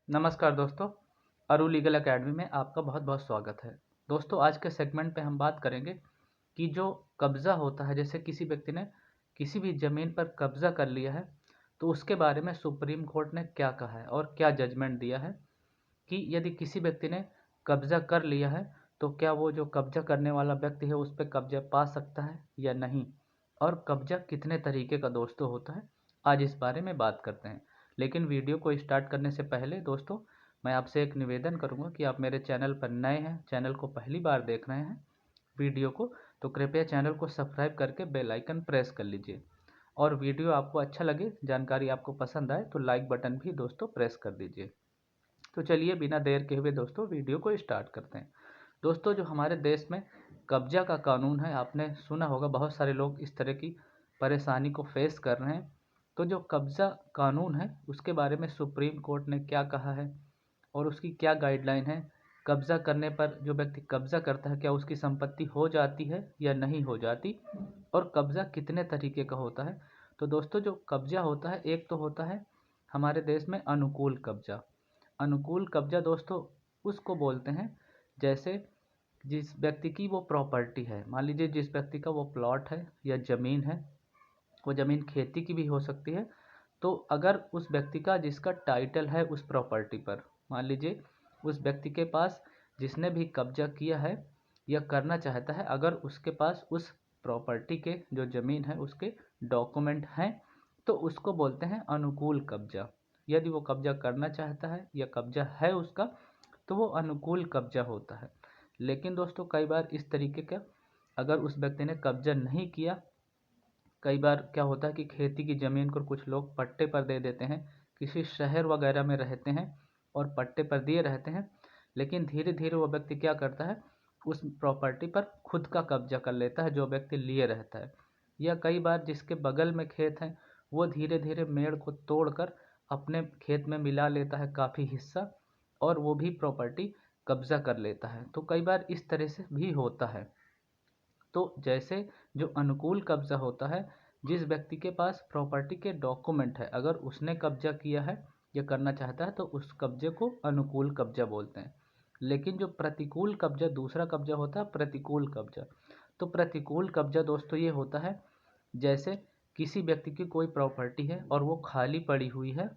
नमस्कार दोस्तों, अरु लीगल एकेडमी में आपका बहुत बहुत स्वागत है। दोस्तों, आज के सेगमेंट पे हम बात करेंगे कि जो कब्ज़ा होता है, जैसे किसी व्यक्ति ने किसी भी ज़मीन पर कब्ज़ा कर लिया है, तो उसके बारे में सुप्रीम कोर्ट ने क्या कहा है और क्या जजमेंट दिया है कि यदि किसी व्यक्ति ने कब्ज़ा कर लिया है, तो क्या वो जो कब्ज़ा करने वाला व्यक्ति है उस पे कब्ज़ा पा सकता है या नहीं, और कब्ज़ा कितने तरीके का दोस्तों होता है, आज इस बारे में बात करते हैं। लेकिन वीडियो को स्टार्ट करने से पहले दोस्तों, मैं आपसे एक निवेदन करूंगा कि आप मेरे चैनल पर नए हैं, चैनल को पहली बार देख रहे हैं वीडियो को, तो कृपया चैनल को सब्सक्राइब करके बेल आइकन प्रेस कर लीजिए। और वीडियो आपको अच्छा लगे, जानकारी आपको पसंद आए, तो लाइक बटन भी दोस्तों प्रेस कर दीजिए। तो चलिए बिना देर के हुए दोस्तों वीडियो को स्टार्ट करते हैं। दोस्तों, जो हमारे देश में कब्जा का कानून है, आपने सुना होगा, बहुत सारे लोग इस तरह की परेशानी को फेस कर रहे हैं। तो जो कब्जा कानून है उसके बारे में सुप्रीम कोर्ट ने क्या कहा है और उसकी क्या गाइडलाइन है। कब्जा करने पर जो व्यक्ति कब्जा करता है क्या उसकी संपत्ति हो जाती है या नहीं हो जाती, और कब्जा कितने तरीके का होता है। तो दोस्तों, जो कब्जा होता है, एक तो होता है हमारे देश में अनुकूल कब्जा। अनुकूल कब्जा दोस्तों उसको बोलते हैं जैसे जिस व्यक्ति की वो प्रॉपर्टी है, मान लीजिए जिस व्यक्ति का वो प्लॉट है या ज़मीन है, वो ज़मीन खेती की भी हो सकती है। तो अगर उस व्यक्ति का जिसका टाइटल है उस प्रॉपर्टी पर, मान लीजिए उस व्यक्ति के पास जिसने भी कब्जा किया है या करना चाहता है, अगर उसके पास उस प्रॉपर्टी के जो ज़मीन है उसके डॉक्यूमेंट हैं, तो उसको बोलते हैं अनुकूल कब्जा। यदि वो कब्जा करना चाहता है या कब्जा है उसका, तो वो अनुकूल कब्जा होता है। लेकिन दोस्तों, कई बार इस तरीके का अगर उस व्यक्ति ने कब्जा नहीं किया, कई बार क्या होता है कि खेती की ज़मीन को कुछ लोग पट्टे पर दे देते हैं, किसी शहर वगैरह में रहते हैं और पट्टे पर दिए रहते हैं, लेकिन धीरे धीरे वो व्यक्ति क्या करता है, उस प्रॉपर्टी पर खुद का कब्जा कर लेता है जो व्यक्ति लिए रहता है। या कई बार जिसके बगल में खेत है, वो धीरे धीरे मेड़ को तोड़कर अपने खेत में मिला लेता है काफ़ी हिस्सा, और वो भी प्रॉपर्टी कब्जा कर लेता है। तो कई बार इस तरह से भी होता है। तो जैसे जो अनुकूल कब्जा होता है, जिस व्यक्ति के पास प्रॉपर्टी के डॉक्यूमेंट है, अगर उसने कब्जा किया है या करना चाहता है, तो उस कब्जे को अनुकूल कब्जा बोलते हैं। लेकिन जो प्रतिकूल कब्जा दूसरा कब्जा होता है, प्रतिकूल कब्जा, तो प्रतिकूल कब्जा दोस्तों ये होता है जैसे किसी व्यक्ति की कोई प्रॉपर्टी है और वो खाली पड़ी हुई है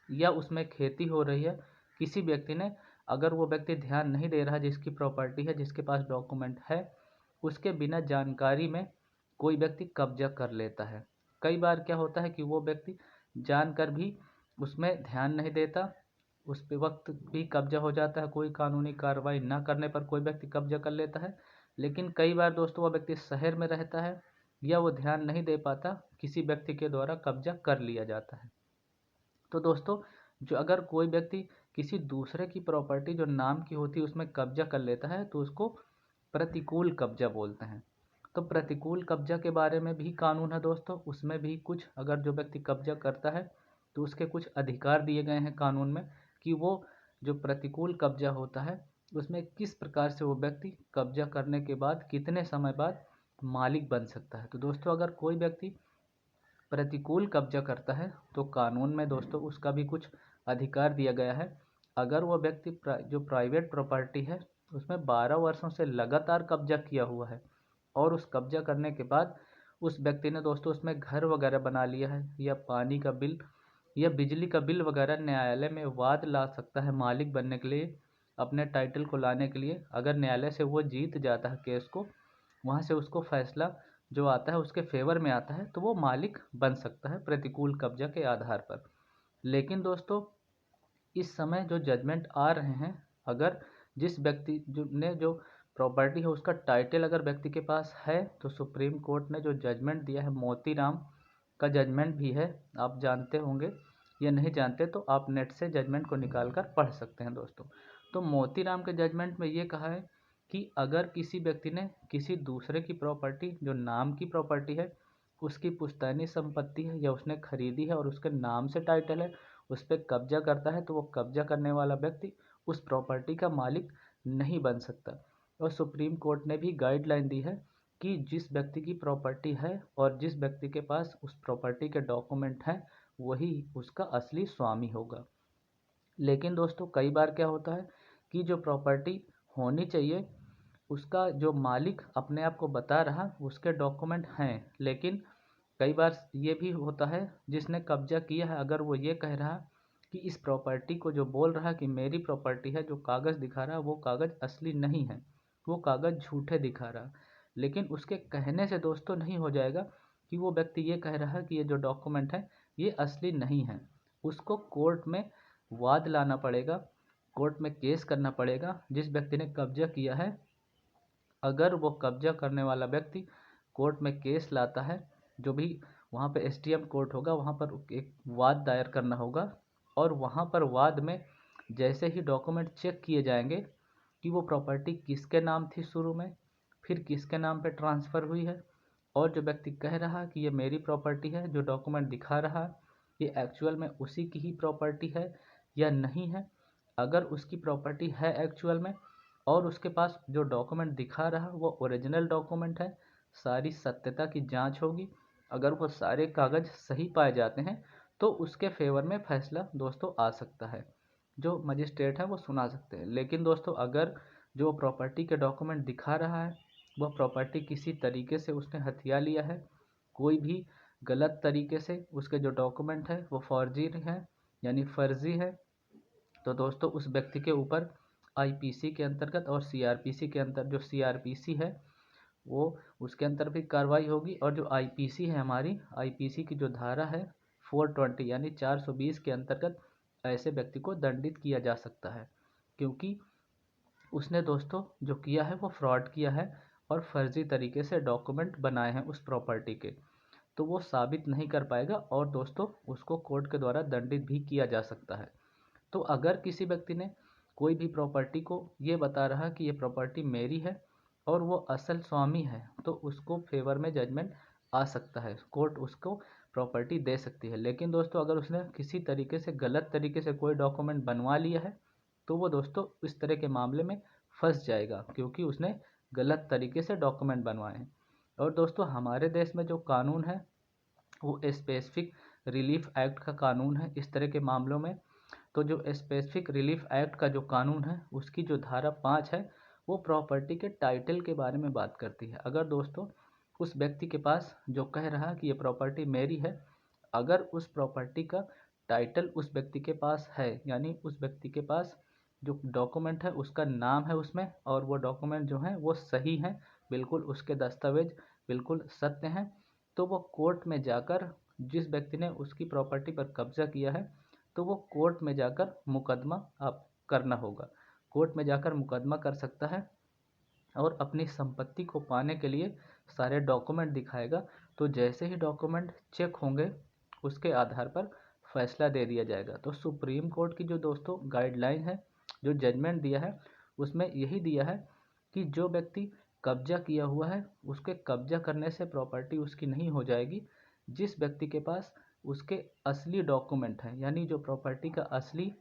या उसमें खेती हो रही है, किसी व्यक्ति ने, अगर वो व्यक्ति ध्यान नहीं दे रहा जिसकी प्रॉपर्टी है, जिसके पास डॉक्यूमेंट है, उसके बिना जानकारी में कोई व्यक्ति कब्जा कर लेता है। कई बार क्या होता है कि वो व्यक्ति जानकर भी उसमें ध्यान नहीं देता, उस पे वक्त भी कब्जा हो जाता है, कोई कानूनी कार्रवाई ना करने पर कोई व्यक्ति कब्जा कर लेता है। लेकिन कई बार दोस्तों वो व्यक्ति शहर में रहता है या वो ध्यान नहीं दे पाता, किसी व्यक्ति के द्वारा कब्जा कर लिया जाता है। तो दोस्तों, जो अगर कोई व्यक्ति किसी दूसरे की प्रॉपर्टी जो नाम की होती है उसमें कब्जा कर लेता है, तो उसको प्रतिकूल कब्जा बोलते हैं। तो प्रतिकूल कब्जा के बारे में भी कानून है दोस्तों, उसमें भी कुछ, अगर जो व्यक्ति कब्जा करता है तो उसके कुछ अधिकार दिए गए हैं कानून में कि वो जो प्रतिकूल कब्जा होता है उसमें किस प्रकार से वो व्यक्ति कब्जा करने के बाद कितने समय बाद मालिक बन सकता है। तो दोस्तों, अगर कोई व्यक्ति प्रतिकूल कब्जा करता है तो कानून में दोस्तों उसका भी कुछ अधिकार दिया गया है। अगर वो व्यक्ति जो प्राइवेट प्रॉपर्टी है उसमें 12 वर्षों से लगातार कब्जा किया हुआ है, और उस कब्जा करने के बाद उस व्यक्ति ने दोस्तों उसमें घर वगैरह बना लिया है, या पानी का बिल या बिजली का बिल वगैरह, न्यायालय में वाद ला सकता है मालिक बनने के लिए, अपने टाइटल को लाने के लिए। अगर न्यायालय से वो जीत जाता है केस को, वहाँ से उसको फैसला जो आता है उसके फेवर में आता है, तो वो मालिक बन सकता है प्रतिकूल कब्जा के आधार पर। लेकिन दोस्तों, इस समय जो जजमेंट आ रहे हैं, अगर जिस व्यक्ति जो ने जो प्रॉपर्टी है उसका टाइटल अगर व्यक्ति के पास है, तो सुप्रीम कोर्ट ने जो जजमेंट दिया है, मोतीराम का जजमेंट भी है, आप जानते होंगे या नहीं जानते तो आप नेट से जजमेंट को निकाल कर पढ़ सकते हैं दोस्तों। तो मोतीराम के जजमेंट में ये कहा है कि अगर किसी व्यक्ति ने किसी दूसरे की प्रॉपर्टी जो नाम की प्रॉपर्टी है, उसकी पुश्तैनी संपत्ति है या उसने खरीदी है और उसके नाम से टाइटल है, उस पर कब्जा करता है, तो वो कब्जा करने वाला व्यक्ति उस प्रॉपर्टी का मालिक नहीं बन सकता। और सुप्रीम कोर्ट ने भी गाइडलाइन दी है कि जिस व्यक्ति की प्रॉपर्टी है और जिस व्यक्ति के पास उस प्रॉपर्टी के डॉक्यूमेंट हैं, वही उसका असली स्वामी होगा। लेकिन दोस्तों कई बार क्या होता है कि जो प्रॉपर्टी होनी चाहिए उसका जो मालिक अपने आप को बता रहा उसके डॉक्यूमेंट हैं, लेकिन कई बार ये भी होता है जिसने कब्जा किया है अगर वो ये कह रहा कि इस प्रॉपर्टी को, जो बोल रहा कि मेरी प्रॉपर्टी है, जो कागज़ दिखा रहा वो कागज़ असली नहीं है, वो कागज़ झूठे दिखा रहा। लेकिन उसके कहने से दोस्तों नहीं हो जाएगा कि वो व्यक्ति ये कह रहा है कि ये जो डॉक्यूमेंट है ये असली नहीं है। उसको कोर्ट में वाद लाना पड़ेगा, कोर्ट में केस करना पड़ेगा। जिस व्यक्ति ने कब्जा किया है, अगर वो कब्जा करने वाला व्यक्ति कोर्ट में केस लाता है, जो भी वहाँ पे एसडीएम कोर्ट होगा वहाँ पर एक वाद दायर करना होगा, और वहाँ पर वाद में जैसे ही डॉक्यूमेंट चेक किए जाएंगे कि वो प्रॉपर्टी किसके नाम थी शुरू में, फिर किसके नाम पे ट्रांसफ़र हुई है, और जो व्यक्ति कह रहा कि ये मेरी प्रॉपर्टी है, जो डॉक्यूमेंट दिखा रहा ये एक्चुअल में उसी की ही प्रॉपर्टी है या नहीं है। अगर उसकी प्रॉपर्टी है एक्चुअल में और उसके पास जो डॉक्यूमेंट दिखा रहा वो ओरिजिनल डॉक्यूमेंट है, सारी सत्यता की जांच होगी। अगर वो सारे कागज़ सही पाए जाते हैं तो उसके फेवर में फैसला दोस्तों आ सकता है, जो मजिस्ट्रेट है वो सुना सकते हैं। लेकिन दोस्तों अगर जो प्रॉपर्टी के डॉक्यूमेंट दिखा रहा है वह प्रॉपर्टी किसी तरीके से उसने हथिया लिया है, कोई भी गलत तरीके से उसके जो डॉक्यूमेंट है वो फर्जी है यानी फर्जी है, तो दोस्तों उस व्यक्ति के ऊपर आईपीसी के अंतर्गत और सीआरपीसी के अंतर, जो सीआरपीसी है वो उसके अंतर भी कार्रवाई होगी, और जो आईपीसी है हमारी आईपीसी की जो धारा है 420 यानी 420 के अंतर्गत ऐसे व्यक्ति को दंडित किया जा सकता है, क्योंकि उसने दोस्तों जो किया है वो फ्रॉड किया है और फर्जी तरीके से डॉक्यूमेंट बनाए हैं उस प्रॉपर्टी के, तो वो साबित नहीं कर पाएगा और दोस्तों उसको कोर्ट के द्वारा दंडित भी किया जा सकता है। तो अगर किसी व्यक्ति ने कोई भी प्रॉपर्टी को ये बता रहा कि ये प्रॉपर्टी मेरी है और वो असल स्वामी है, तो उसको फेवर में जजमेंट आ सकता है, कोर्ट उसको प्रॉपर्टी दे सकती है। लेकिन दोस्तों अगर उसने किसी तरीके से गलत तरीके से कोई डॉक्यूमेंट बनवा लिया है तो वो दोस्तों इस तरह के मामले में फंस जाएगा, क्योंकि उसने गलत तरीके से डॉक्यूमेंट बनवाए हैं। और दोस्तों हमारे देश में जो कानून है वो स्पेसिफिक रिलीफ एक्ट का कानून है इस तरह के मामलों में। तो जो स्पेसिफिक रिलीफ एक्ट का जो कानून है उसकी जो धारा 5 है वो प्रॉपर्टी के टाइटल के बारे में बात करती है। अगर दोस्तों उस व्यक्ति के पास जो कह रहा कि ये प्रॉपर्टी मेरी है, अगर उस प्रॉपर्टी का टाइटल उस व्यक्ति के पास है, यानी उस व्यक्ति के पास जो डॉक्यूमेंट है उसका नाम है उसमें, और वो डॉक्यूमेंट जो है वो सही है, बिल्कुल उसके दस्तावेज बिल्कुल सत्य हैं, तो वो कोर्ट में जाकर, जिस व्यक्ति ने उसकी प्रॉपर्टी पर कब्जा किया है, तो वो कोर्ट में जाकर मुकदमा आप करना होगा, कोर्ट में जाकर मुकदमा कर सकता है और अपनी संपत्ति को पाने के लिए सारे डॉक्यूमेंट दिखाएगा। तो जैसे ही डॉक्यूमेंट चेक होंगे उसके आधार पर फैसला दे दिया जाएगा। तो सुप्रीम कोर्ट की जो दोस्तों गाइडलाइन है, जो जजमेंट दिया है, उसमें यही दिया है कि जो व्यक्ति कब्जा किया हुआ है उसके कब्जा करने से प्रॉपर्टी उसकी नहीं हो जाएगी। जिस व्यक्ति के पास उसके असली डॉक्यूमेंट हैं, यानी जो प्रॉपर्टी का असली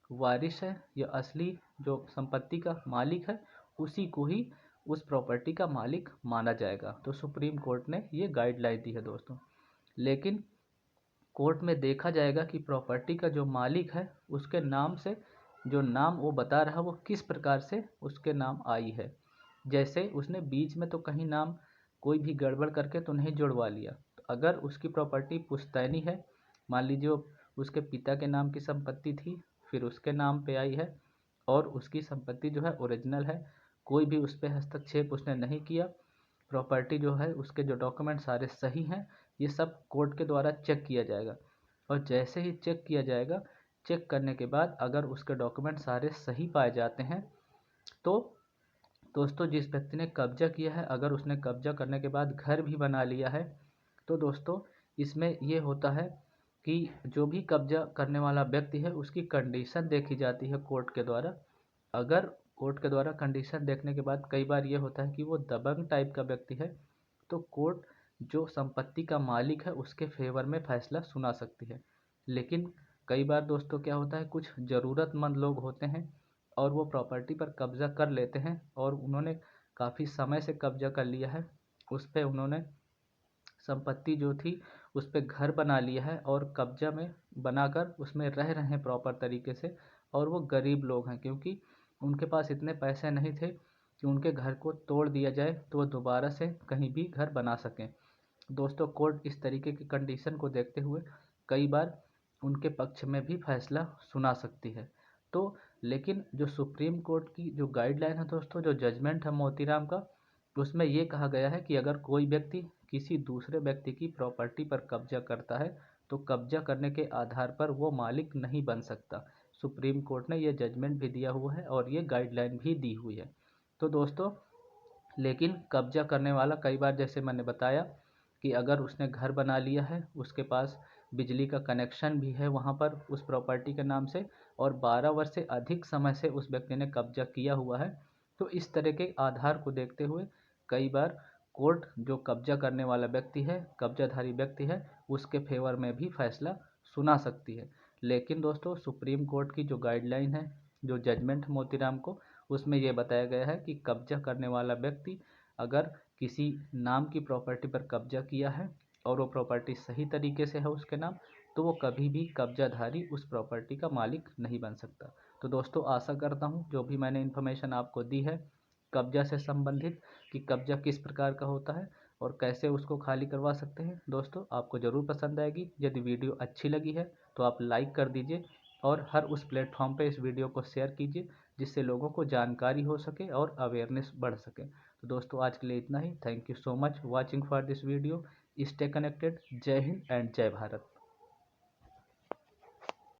वारिस है या असली जो संपत्ति का मालिक है, उसी को ही उस प्रॉपर्टी का मालिक माना जाएगा। तो सुप्रीम कोर्ट ने ये गाइडलाइन दी है दोस्तों। लेकिन कोर्ट में देखा जाएगा कि प्रॉपर्टी का जो मालिक है उसके नाम से, जो नाम वो बता रहा वो किस प्रकार से उसके नाम आई है। जैसे उसने बीच में तो कहीं नाम कोई भी गड़बड़ करके तो नहीं जुड़वा लिया, तो अगर उसकी प्रॉपर्टी पुश्तैनी है, मान लीजिए उसके पिता के नाम की संपत्ति थी, फिर उसके नाम पे आई है और उसकी संपत्ति जो है ओरिजिनल है, कोई भी उस पर हस्तक्षेप उसने नहीं किया, प्रॉपर्टी जो है उसके जो डॉक्यूमेंट सारे सही हैं, ये सब कोर्ट के द्वारा चेक किया जाएगा। और जैसे ही चेक किया जाएगा, चेक करने के बाद अगर उसके डॉक्यूमेंट सारे सही पाए जाते हैं, तो दोस्तों जिस व्यक्ति ने कब्जा किया है, अगर उसने कब्जा करने के बाद घर भी बना लिया है, तो दोस्तों इसमें ये होता है कि जो भी कब्जा करने वाला व्यक्ति है उसकी कंडीशन देखी जाती है कोर्ट के द्वारा। अगर कोर्ट के द्वारा कंडीशन देखने के बाद कई बार ये होता है कि वो दबंग टाइप का व्यक्ति है, तो कोर्ट जो संपत्ति का मालिक है उसके फेवर में फैसला सुना सकती है। लेकिन कई बार दोस्तों क्या होता है, कुछ ज़रूरतमंद लोग होते हैं और वो प्रॉपर्टी पर कब्ज़ा कर लेते हैं और उन्होंने काफ़ी समय से कब्ज़ा कर लिया है, उस पर उन्होंने संपत्ति जो थी उस पर घर बना लिया है और कब्जा में बनाकर उसमें रह रहे हैं प्रॉपर तरीके से, और वो गरीब लोग हैं, क्योंकि उनके पास इतने पैसे नहीं थे कि उनके घर को तोड़ दिया जाए तो वो दोबारा से कहीं भी घर बना सकें। दोस्तों, कोर्ट इस तरीके की कंडीशन को देखते हुए कई बार उनके पक्ष में भी फैसला सुना सकती है। तो लेकिन जो सुप्रीम कोर्ट की जो गाइडलाइन है दोस्तों, जो जजमेंट है मोतीराम का, उसमें ये कहा गया है कि अगर कोई व्यक्ति किसी दूसरे व्यक्ति की प्रॉपर्टी पर कब्जा करता है तो कब्जा करने के आधार पर वो मालिक नहीं बन सकता। सुप्रीम कोर्ट ने ये जजमेंट भी दिया हुआ है और ये गाइडलाइन भी दी हुई है। तो दोस्तों, लेकिन कब्जा करने वाला कई बार, जैसे मैंने बताया, कि अगर उसने घर बना लिया है, उसके पास बिजली का कनेक्शन भी है वहाँ पर उस प्रॉपर्टी के नाम से, और 12 वर्ष से अधिक समय से उस व्यक्ति ने कब्जा किया हुआ है, तो इस तरह के आधार को देखते हुए कई बार कोर्ट जो कब्जा करने वाला व्यक्ति है, कब्जाधारी व्यक्ति है, उसके फेवर में भी फैसला सुना सकती है। लेकिन दोस्तों, सुप्रीम कोर्ट की जो गाइडलाइन है, जो जजमेंट मोतीराम को, उसमें यह बताया गया है कि कब्जा करने वाला व्यक्ति अगर किसी नाम की प्रॉपर्टी पर कब्जा किया है और वो प्रॉपर्टी सही तरीके से है उसके नाम, तो वो कभी भी कब्जाधारी उस प्रॉपर्टी का मालिक नहीं बन सकता। तो दोस्तों, आशा करता हूँ जो भी मैंने इन्फॉर्मेशन आपको दी है कब्जा से संबंधित, कि कब्जा किस प्रकार का होता है और कैसे उसको खाली करवा सकते हैं, दोस्तों आपको ज़रूर पसंद आएगी। यदि वीडियो अच्छी लगी है तो आप लाइक कर दीजिए और हर उस प्लेटफॉर्म पे इस वीडियो को शेयर कीजिए, जिससे लोगों को जानकारी हो सके और अवेयरनेस बढ़ सके। तो दोस्तों, आज के लिए इतना ही। Thank you so much watching for this video. Stay connected. जय हिंद एंड जय भारत।